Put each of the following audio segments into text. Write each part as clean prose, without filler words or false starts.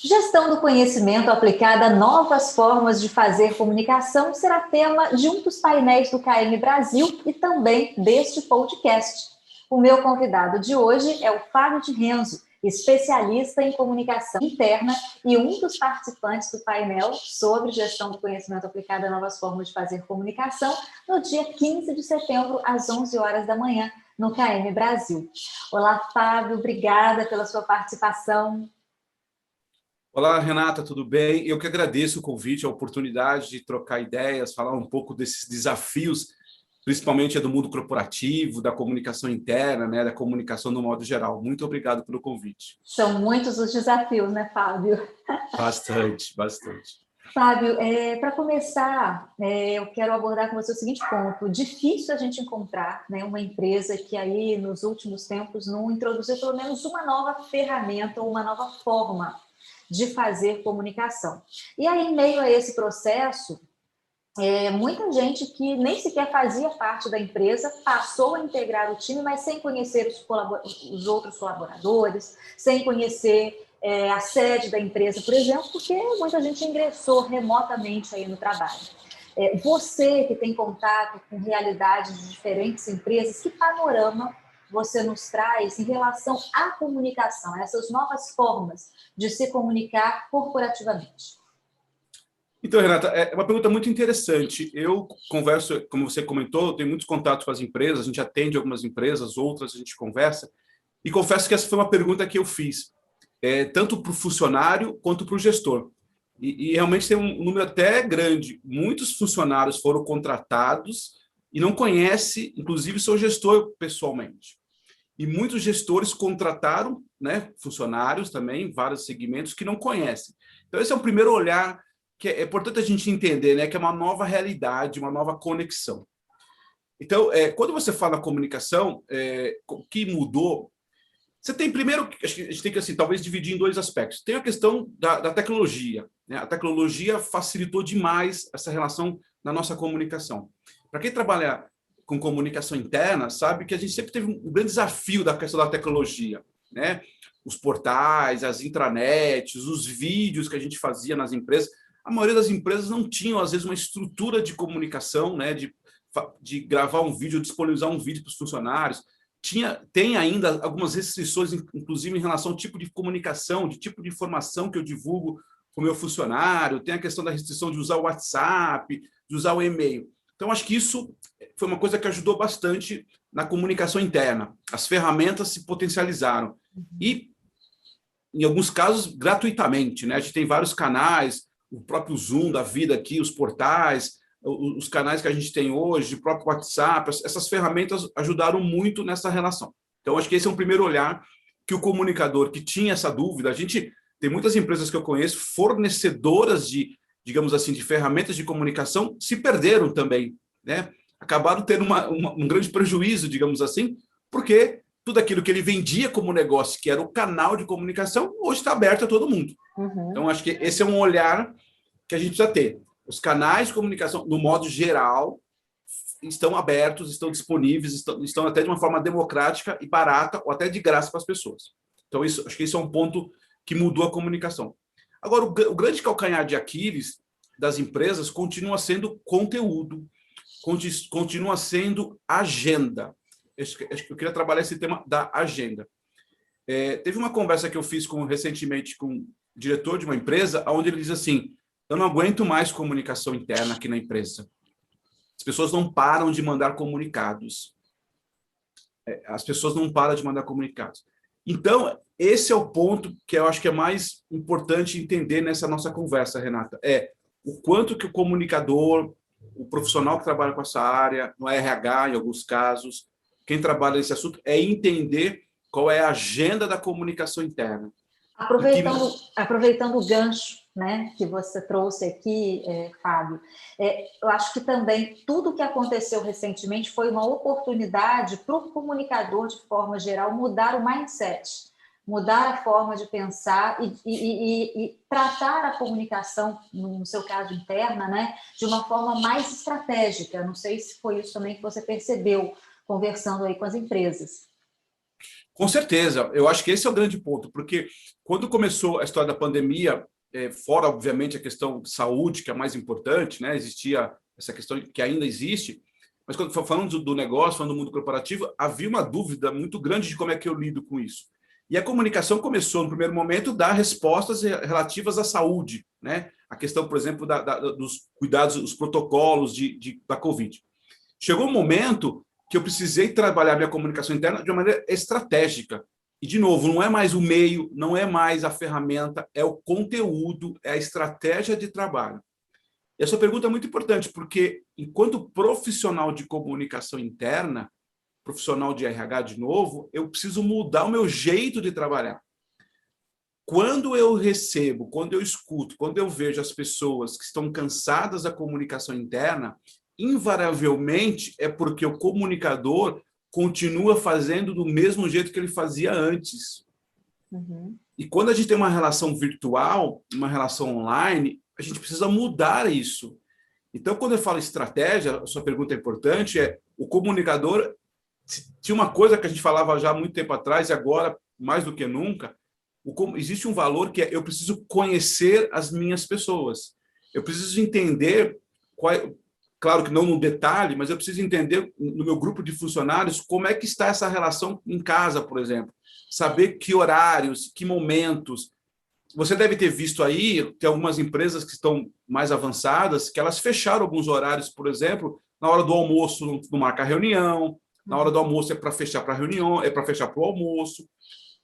Gestão do conhecimento aplicada a novas formas de fazer comunicação será tema de um dos painéis do KM Brasil e também deste podcast. O meu convidado de hoje é o Fábio de Renzo, especialista em comunicação interna e um dos participantes do painel sobre gestão do conhecimento aplicado a novas formas de fazer comunicação, no dia 15 de setembro, às 11 horas da manhã, no KM Brasil. Olá, Fábio, obrigada pela sua participação. Olá, Renata, tudo bem? Eu que agradeço o convite, a oportunidade de trocar ideias, falar um pouco desses desafios, principalmente do mundo corporativo, da comunicação interna, né, da comunicação no modo geral. Muito obrigado pelo convite. São muitos os desafios, né, Fábio? Bastante, bastante. Fábio, para começar, eu quero abordar com você o seguinte ponto. Difícil a gente encontrar, né, uma empresa que aí, nos últimos tempos, não introduziu pelo menos uma nova ferramenta ou uma nova forma de fazer comunicação. E aí, em meio a esse processo, muita gente que nem sequer fazia parte da empresa passou a integrar o time, mas sem conhecer os outros colaboradores, sem conhecer a sede da empresa, por exemplo, porque muita gente ingressou remotamente aí no trabalho. Você que tem contato com realidades de diferentes empresas, que panorama você nos traz em relação à comunicação, a essas novas formas de se comunicar corporativamente? Então, Renata, é uma pergunta muito interessante. Eu converso, como você comentou, eu tenho muitos contatos com as empresas, a gente atende algumas empresas, outras a gente conversa, e confesso que essa foi uma pergunta que eu fiz, tanto para o funcionário quanto para o gestor. E realmente tem um número até grande. Muitos funcionários foram contratados e não conhecem, inclusive, seu gestor pessoalmente. E muitos gestores contrataram, né, funcionários também, vários segmentos, que não conhecem. Então, esse é o primeiro olhar que é importante a gente entender, né, que é uma nova realidade, uma nova conexão. Então, quando você fala comunicação, o que mudou, você tem primeiro, acho que a gente tem que assim, talvez dividir em dois aspectos. Tem a questão da tecnologia, né? A tecnologia facilitou demais essa relação na nossa comunicação. Para quem trabalha com comunicação interna, sabe que a gente sempre teve um grande desafio da questão da tecnologia, né? Os portais, as intranets, os vídeos que a gente fazia nas empresas. A maioria das empresas não tinham, às vezes, uma estrutura de comunicação, né? De gravar um vídeo, disponibilizar um vídeo para os funcionários. Tem ainda algumas restrições, inclusive em relação ao tipo de comunicação, de tipo de informação que eu divulgo para o meu funcionário, tem a questão da restrição de usar o WhatsApp, de usar o e-mail. Então, acho que isso foi uma coisa que ajudou bastante na comunicação interna. As ferramentas se potencializaram. E, em alguns casos, gratuitamente, né? A gente tem vários canais, o próprio Zoom da vida aqui, os portais, os canais que a gente tem hoje, o próprio WhatsApp, essas ferramentas ajudaram muito nessa relação. Então, acho que esse é um primeiro olhar que o comunicador que tinha essa dúvida, a gente tem muitas empresas que eu conheço, fornecedoras de, digamos assim, de ferramentas de comunicação, se perderam também, né? Acabaram tendo um grande prejuízo, digamos assim, porque tudo aquilo que ele vendia como negócio, que era o canal de comunicação, hoje está aberto a todo mundo. Uhum. Então, acho que esse é um olhar que a gente precisa ter. Os canais de comunicação, no modo geral, estão abertos, estão disponíveis, estão até de uma forma democrática e barata, ou até de graça para as pessoas. Então, acho que isso é um ponto que mudou a comunicação. Agora, o grande calcanhar de Aquiles das empresas continua sendo conteúdo, continua sendo agenda. Acho que eu queria trabalhar esse tema da agenda. Teve uma conversa que eu fiz recentemente com um diretor de uma empresa, onde ele diz assim: eu não aguento mais comunicação interna aqui na empresa. As pessoas não param de mandar comunicados. As pessoas não param de mandar comunicados. Então, esse é o ponto que eu acho que é mais importante entender nessa nossa conversa, Renata. O quanto que o comunicador, o profissional que trabalha com essa área, no RH, em alguns casos, quem trabalha nesse assunto, entender qual é a agenda da comunicação interna. Aproveitando o gancho, né, que você trouxe aqui, Fábio, eu acho que também tudo que aconteceu recentemente foi uma oportunidade para o comunicador, de forma geral, mudar o mindset, mudar a forma de pensar e tratar a comunicação, no seu caso interna, né, de uma forma mais estratégica. Não sei se foi isso também que você percebeu conversando aí com as empresas. Com certeza, eu acho que esse é o grande ponto, porque quando começou a história da pandemia, fora, obviamente, a questão de saúde, que é a mais importante, né? Existia essa questão que ainda existe, mas quando falando do negócio, falando do mundo corporativo, havia uma dúvida muito grande de como é que eu lido com isso. E a comunicação começou, no primeiro momento, a dar respostas relativas à saúde, né? A questão, por exemplo, dos cuidados, os protocolos da Covid. Chegou um momento que eu precisei trabalhar minha comunicação interna de uma maneira estratégica. E, de novo, não é mais o meio, não é mais a ferramenta, é o conteúdo, é a estratégia de trabalho. E essa pergunta é muito importante, porque, enquanto profissional de comunicação interna, profissional de RH de novo, eu preciso mudar o meu jeito de trabalhar. Quando eu recebo, quando eu escuto, quando eu vejo as pessoas que estão cansadas da comunicação interna, invariavelmente é porque o comunicador continua fazendo do mesmo jeito que ele fazia antes. Uhum. E quando a gente tem uma relação virtual, uma relação online, a gente precisa mudar isso. Então, quando eu falo estratégia, a sua pergunta é importante, o comunicador, tinha uma coisa que a gente falava já há muito tempo atrás, e agora, mais do que nunca, existe um valor que é eu preciso conhecer as minhas pessoas. Eu preciso entender claro que não no detalhe, mas eu preciso entender no meu grupo de funcionários como é que está essa relação em casa, por exemplo. Saber que horários, que momentos. Você deve ter visto aí, tem algumas empresas que estão mais avançadas, que elas fecharam alguns horários, por exemplo, na hora do almoço não marca reunião, na hora do almoço é para fechar para a reunião, é para fechar para o almoço.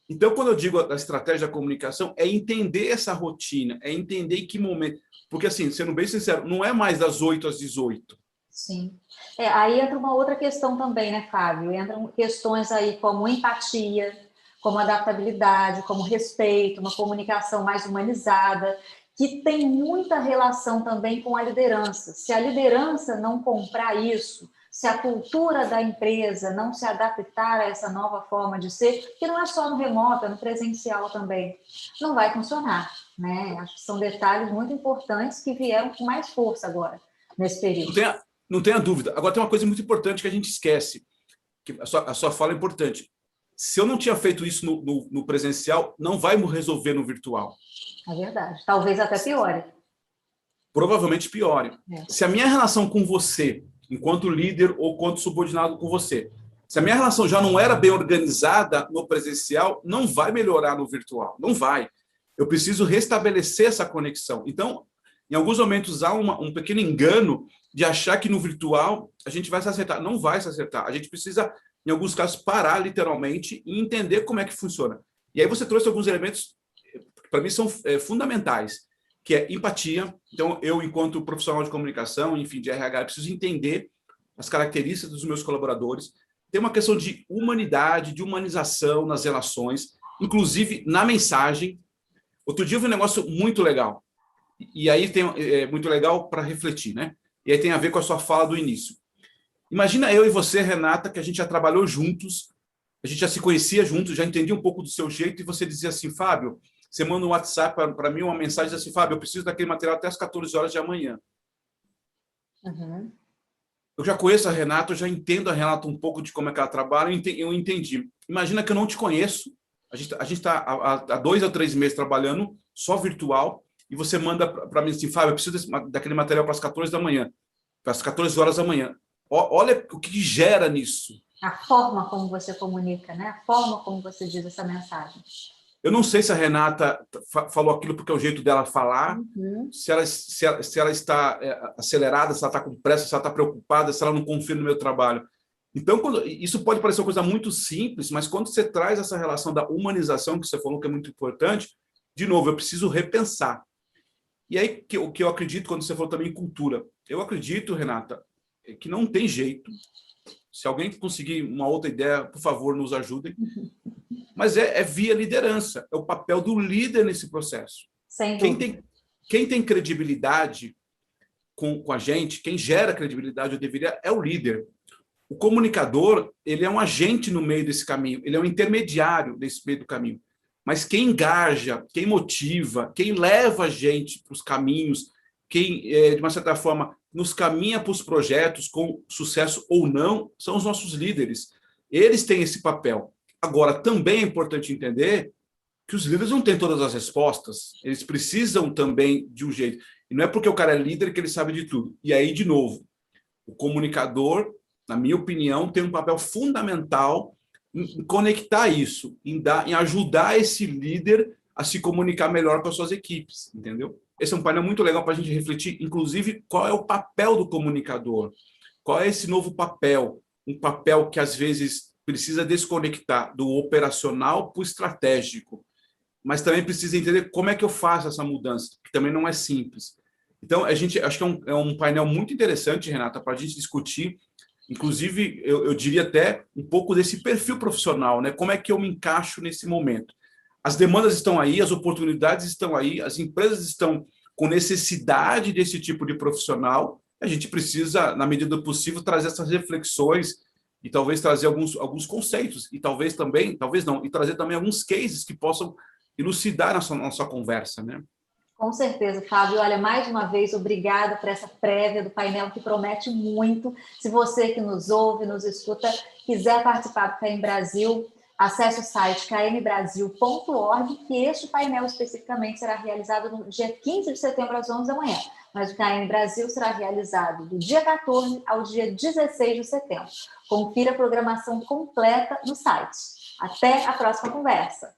Então, quando eu digo a estratégia da comunicação, é entender essa rotina, é entender em que momento. Porque, assim, sendo bem sincero, não é mais das 8 às 18. Sim. Aí entra uma outra questão também, né, Fábio? Entram questões aí como empatia, como adaptabilidade, como respeito, uma comunicação mais humanizada, que tem muita relação também com a liderança. Se a liderança não comprar isso, se a cultura da empresa não se adaptar a essa nova forma de ser, que não é só no remoto, é no presencial também, não vai funcionar, né? Acho que são detalhes muito importantes que vieram com mais força agora, nesse período. Não tenha dúvida. Agora, tem uma coisa muito importante que a gente esquece, que a sua fala é importante. Se eu não tinha feito isso no presencial, não vai me resolver no virtual. É verdade. Talvez até piore. Provavelmente piore. Se a minha relação com você, enquanto líder ou enquanto subordinado com você, se a minha relação já não era bem organizada no presencial, não vai melhorar no virtual. Não vai. Eu preciso restabelecer essa conexão. Então, em alguns momentos, há um pequeno engano de achar que no virtual a gente vai se acertar. Não vai se acertar. A gente precisa, em alguns casos, parar literalmente e entender como é que funciona. E aí você trouxe alguns elementos que, para mim, são fundamentais, que é empatia. Então, eu, enquanto profissional de comunicação, enfim, de RH, preciso entender as características dos meus colaboradores. Tem uma questão de humanidade, de humanização nas relações, inclusive na mensagem. Outro dia eu vi um negócio muito legal. E aí tem muito legal para refletir, né? E aí tem a ver com a sua fala do início. Imagina eu e você, Renata, que a gente já trabalhou juntos, a gente já se conhecia juntos, já entendia um pouco do seu jeito, e você dizia assim, Fábio, você manda um WhatsApp para mim, uma mensagem assim, Fábio, eu preciso daquele material até as 14 horas de amanhã. Uhum. Eu já conheço a Renata, eu já entendo a Renata um pouco de como é que ela trabalha, eu entendi. Imagina que eu não te conheço, a gente está há 2 a 3 meses trabalhando só virtual, e você manda para mim assim, Fábio, eu preciso daquele material para as 14 da manhã, para as 14 horas da manhã. Olha o que gera nisso. A forma como você comunica, né? A forma como você diz essa mensagem. Eu não sei se a Renata falou aquilo porque é o jeito dela falar, se ela está acelerada, se ela está com pressa, se ela está preocupada, se ela não confia no meu trabalho. Então, isso pode parecer uma coisa muito simples, mas quando você traz essa relação da humanização, que você falou que é muito importante, de novo, eu preciso repensar. E aí, o que eu acredito, quando você falou também em cultura, eu acredito, Renata, que não tem jeito. Se alguém conseguir uma outra ideia, por favor, nos ajudem. Mas é via liderança, é o papel do líder nesse processo. Sem dúvida. Quem tem credibilidade com a gente, quem gera credibilidade, eu deveria, é o líder. O comunicador, ele é um agente no meio desse caminho, ele é um intermediário desse meio do caminho. Mas quem engaja, quem motiva, quem leva a gente para os caminhos, quem, de uma certa forma, nos caminha para os projetos com sucesso ou não, são os nossos líderes. Eles têm esse papel. Agora, também é importante entender que os líderes não têm todas as respostas, eles precisam também de um jeito. E não é porque o cara é líder que ele sabe de tudo. E aí, de novo, o comunicador, na minha opinião, tem um papel fundamental em conectar isso, em ajudar esse líder a se comunicar melhor com as suas equipes, entendeu? Esse é um painel muito legal para a gente refletir, inclusive, qual é o papel do comunicador, qual é esse novo papel, um papel que às vezes precisa desconectar do operacional para o estratégico, mas também precisa entender como é que eu faço essa mudança, que também não é simples. Então, a gente acho que é um painel muito interessante, Renata, para a gente discutir, inclusive, eu diria até um pouco desse perfil profissional, né? Como é que eu me encaixo nesse momento? As demandas estão aí, as oportunidades estão aí, as empresas estão com necessidade desse tipo de profissional. A gente precisa, na medida do possível, trazer essas reflexões e talvez trazer alguns conceitos, e talvez não, e trazer também alguns cases que possam elucidar nossa conversa, né? Com certeza, Fábio. Olha, mais uma vez, obrigada por essa prévia do painel que promete muito. Se você que nos ouve, nos escuta, quiser participar do KM Brasil, acesse o site kmbrasil.org, que este painel especificamente será realizado no dia 15 de setembro, às 11 da manhã. Mas o KM Brasil será realizado do dia 14 ao dia 16 de setembro. Confira a programação completa no site. Até a próxima conversa.